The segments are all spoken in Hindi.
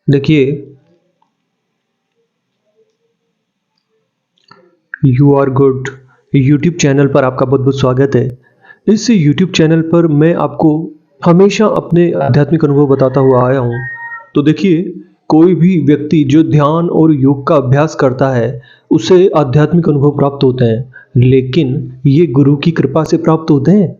देखिए, you are good YouTube channel पर आपका बहुत बहुत स्वागत है। इस यूट्यूब चैनल पर मैं आपको हमेशा अपने आध्यात्मिक अनुभव बताता हुआ आया हूँ। तो देखिए, कोई भी व्यक्ति जो ध्यान और योग का अभ्यास करता है उसे आध्यात्मिक अनुभव प्राप्त होते हैं, लेकिन ये गुरु की कृपा से प्राप्त होते हैं।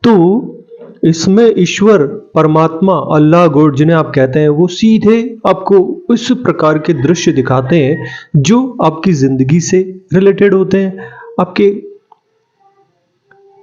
तो इसमें ईश्वर, परमात्मा, अल्लाह, गॉड जिन्हें आप कहते हैं, वो सीधे आपको इस प्रकार के दृश्य दिखाते हैं जो आपकी ज़िंदगी से रिलेटेड होते हैं, आपके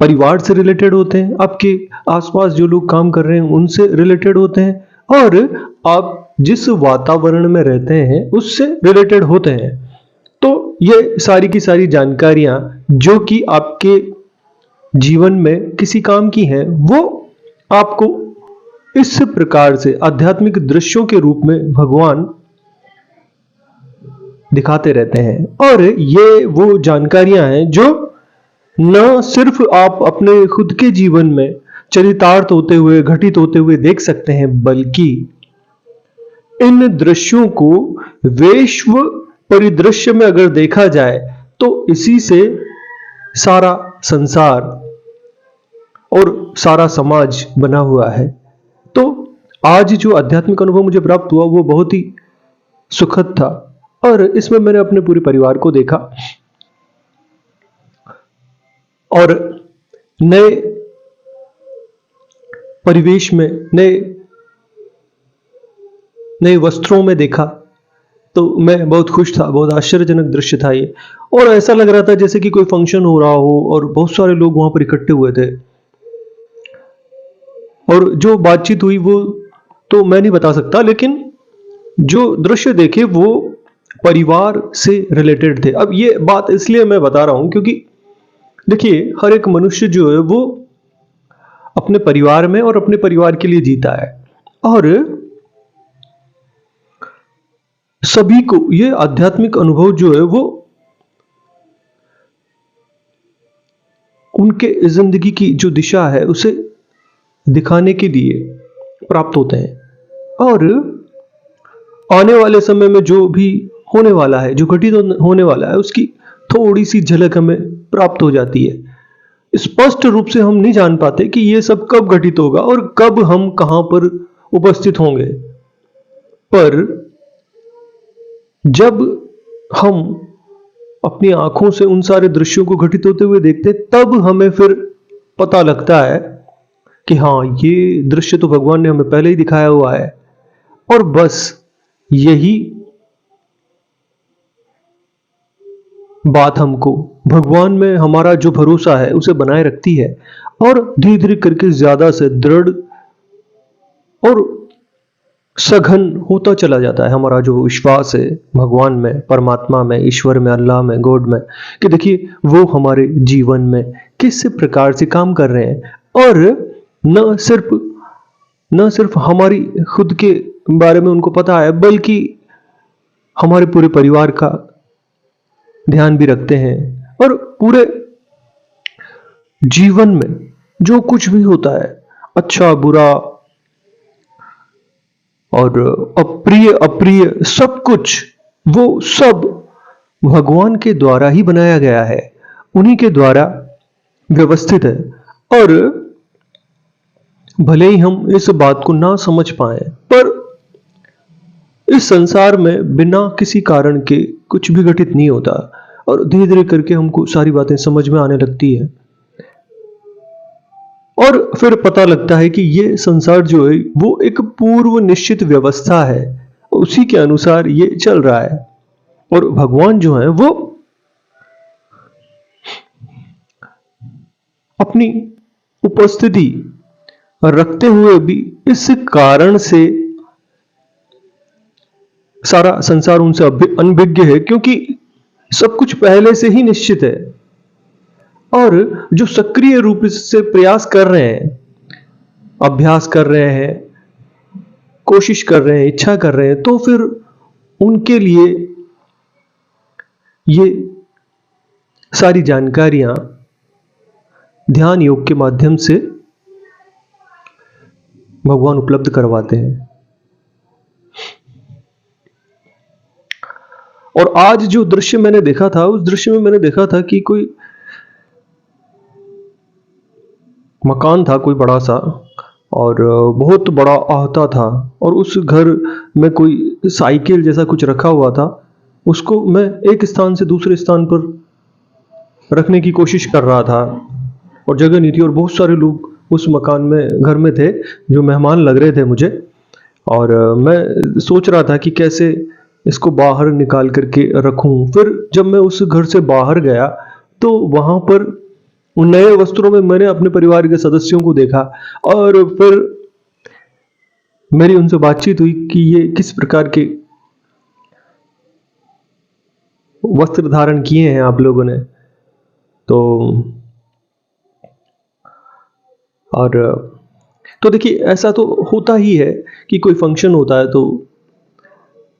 परिवार से रिलेटेड होते हैं, आपके आसपास जो लोग काम कर रहे हैं उनसे रिलेटेड होते हैं और आप जिस वातावरण में रहते हैं उससे रिलेटेड होते हैं। तो ये सारी की सारी जानकारियाँ जो कि आपके जीवन में किसी काम की हैं, वो आपको इस प्रकार से आध्यात्मिक दृश्यों के रूप में भगवान दिखाते रहते हैं। और ये वो जानकारियां हैं जो न सिर्फ आप अपने खुद के जीवन में चरितार्थ होते हुए, घटित होते हुए देख सकते हैं, बल्कि इन दृश्यों को वैश्व परिदृश्य में अगर देखा जाए तो इसी से सारा संसार और सारा समाज बना हुआ है। तो आज जो आध्यात्मिक अनुभव मुझे प्राप्त हुआ वो बहुत ही सुखद था और इसमें मैंने अपने पूरे परिवार को देखा और नए परिवेश में, नए नए वस्त्रों में देखा। तो मैं बहुत खुश था, बहुत आश्चर्यजनक दृश्य था ये। और ऐसा लग रहा था जैसे कि कोई फंक्शन हो रहा हो और बहुत सारे लोग वहां पर इकट्ठे हुए थे। और जो बातचीत हुई वो तो मैं नहीं बता सकता, लेकिन जो दृश्य देखे वो परिवार से रिलेटेड थे। अब ये बात इसलिए मैं बता रहा हूं क्योंकि देखिए, हर एक मनुष्य जो है वो अपने परिवार में और अपने परिवार के लिए जीता है और सभी को ये आध्यात्मिक अनुभव जो है वो उनके जिंदगी की जो दिशा है उसे दिखाने के लिए प्राप्त होते हैं। और आने वाले समय में जो भी होने वाला है, जो घटित होने वाला है, उसकी थोड़ी सी झलक हमें प्राप्त हो जाती है। स्पष्ट रूप से हम नहीं जान पाते कि ये सब कब घटित होगा और कब हम कहां पर उपस्थित होंगे, पर जब हम अपनी आंखों से उन सारे दृश्यों को घटित होते हुए देखते हैं, तब हमें फिर पता लगता है कि हाँ, ये दृश्य तो भगवान ने हमें पहले ही दिखाया हुआ है। और बस यही बात हमको भगवान में हमारा जो भरोसा है उसे बनाए रखती है और धीरे धीरे करके ज्यादा से दृढ़ और सघन होता चला जाता है हमारा जो विश्वास है भगवान में, परमात्मा में, ईश्वर में, अल्लाह में, गॉड में, कि देखिए वो हमारे जीवन में किस प्रकार से काम कर रहे हैं। और न सिर्फ न सिर्फ हमारी खुद के बारे में उनको पता है, बल्कि हमारे पूरे परिवार का ध्यान भी रखते हैं और पूरे जीवन में जो कुछ भी होता है, अच्छा बुरा और अप्रिय अप्रिय, सब कुछ, वो सब भगवान के द्वारा ही बनाया गया है, उन्हीं के द्वारा व्यवस्थित है। और भले ही हम इस बात को ना समझ पाए, पर इस संसार में बिना किसी कारण के कुछ भी घटित नहीं होता और धीरे धीरे करके हमको सारी बातें समझ में आने लगती है और फिर पता लगता है कि ये संसार जो है वो एक पूर्व निश्चित व्यवस्था है, उसी के अनुसार ये चल रहा है। और भगवान जो है वो अपनी उपस्थिति रखते हुए भी इस कारण से सारा संसार उनसे अनभिज्ञ है, क्योंकि सब कुछ पहले से ही निश्चित है। और जो सक्रिय रूप से प्रयास कर रहे हैं, अभ्यास कर रहे हैं, कोशिश कर रहे हैं, इच्छा कर रहे हैं, तो फिर उनके लिए ये सारी जानकारियां ध्यान योग के माध्यम से भगवान उपलब्ध करवाते हैं। और आज जो दृश्य मैंने देखा था, उस दृश्य में मैंने देखा था कि कोई मकान था, कोई बड़ा सा, और बहुत बड़ा अहाता था, और उस घर में कोई साइकिल जैसा कुछ रखा हुआ था। उसको मैं एक स्थान से दूसरे स्थान पर रखने की कोशिश कर रहा था, और जगह नहीं थी, और बहुत सारे लोग उस मकान में, घर में थे, जो मेहमान लग रहे थे मुझे। और मैं सोच रहा था कि कैसे इसको बाहर निकाल करके रखूं। फिर जब मैं उस घर से बाहर गया तो वहां पर उन नए वस्त्रों में मैंने अपने परिवार के सदस्यों को देखा, और फिर मेरी उनसे बातचीत हुई कि ये किस प्रकार के वस्त्र धारण किए हैं आप लोगों ने। तो और तो देखिए, ऐसा तो होता ही है कि कोई फंक्शन होता है तो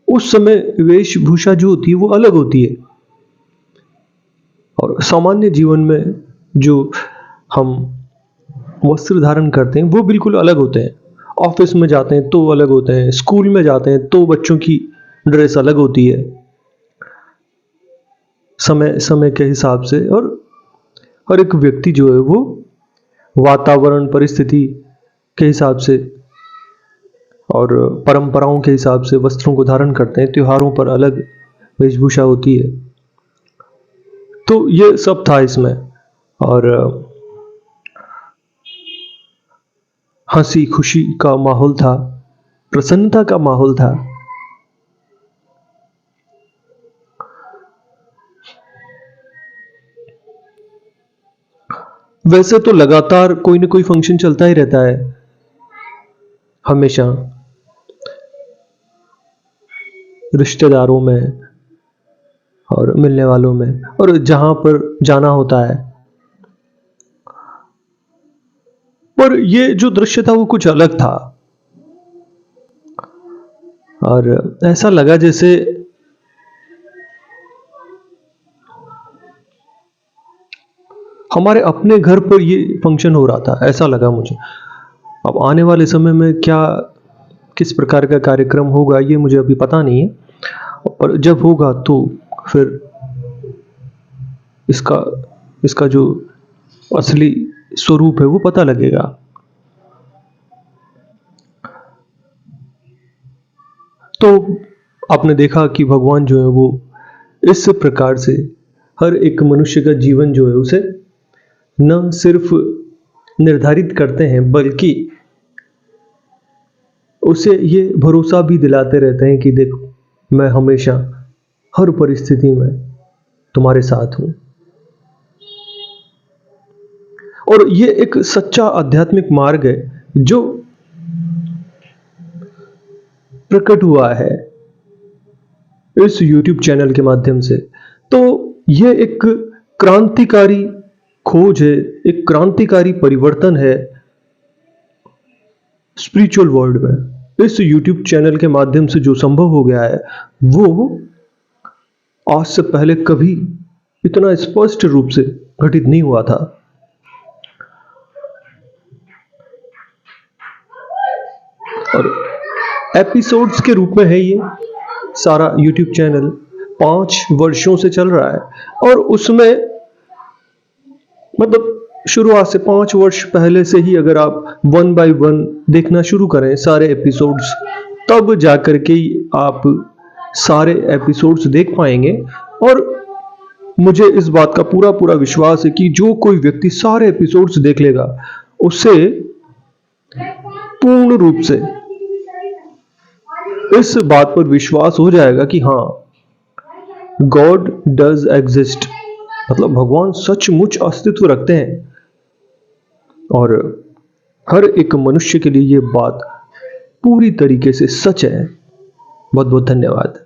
उस समय वेशभूषा जो होती है वो अलग होती है, और सामान्य जीवन में जो हम वस्त्र धारण करते हैं वो बिल्कुल अलग होते हैं। ऑफिस में जाते हैं तो अलग होते हैं, स्कूल में जाते हैं तो बच्चों की ड्रेस अलग होती है, समय समय के हिसाब से। और हर एक व्यक्ति जो है वो वातावरण, परिस्थिति के हिसाब से और परंपराओं के हिसाब से वस्त्रों को धारण करते हैं। त्योहारों पर अलग वेशभूषा होती है। तो ये सब था इसमें, और हंसी खुशी का माहौल था, प्रसन्नता का माहौल था। वैसे तो लगातार कोई ना कोई फंक्शन चलता ही रहता है हमेशा, रिश्तेदारों में और मिलने वालों में, और जहां पर जाना होता है। पर ये जो दृश्य था वो कुछ अलग था, और ऐसा लगा जैसे हमारे अपने घर पर ये फंक्शन हो रहा था, ऐसा लगा मुझे। अब आने वाले समय में क्या, किस प्रकार का कार्यक्रम होगा ये मुझे अभी पता नहीं है, पर जब होगा तो फिर इसका इसका जो असली स्वरूप है वो पता लगेगा। तो आपने देखा कि भगवान जो है वो इस प्रकार से हर एक मनुष्य का जीवन जो है उसे न सिर्फ निर्धारित करते हैं, बल्कि उसे ये भरोसा भी दिलाते रहते हैं कि देखो, मैं हमेशा हर परिस्थिति में तुम्हारे साथ हूं। और ये एक सच्चा आध्यात्मिक मार्ग है जो प्रकट हुआ है इस YouTube चैनल के माध्यम से। तो ये एक क्रांतिकारी खोज है, एक क्रांतिकारी परिवर्तन है स्पिरिचुअल वर्ल्ड में। इस YouTube चैनल के माध्यम से जो संभव हो गया है वो आज से पहले कभी इतना स्पष्ट रूप से घटित नहीं हुआ था। और एपिसोड्स के रूप में है ये सारा YouTube चैनल, 5 वर्षों से चल रहा है, और उसमें मतलब शुरुआत से 5 वर्ष पहले से ही अगर आप 1 बाय 1 देखना शुरू करें सारे एपिसोड्स, तब जाकर के आप सारे एपिसोड्स देख पाएंगे। और मुझे इस बात का पूरा पूरा विश्वास है कि जो कोई व्यक्ति सारे एपिसोड्स देख लेगा, उसे पूर्ण रूप से इस बात पर विश्वास हो जाएगा कि हाँ, गॉड डज एग्जिस्ट, मतलब भगवान सचमुच अस्तित्व रखते हैं। और हर एक मनुष्य के लिए ये बात पूरी तरीके से सच है। बहुत बहुत धन्यवाद।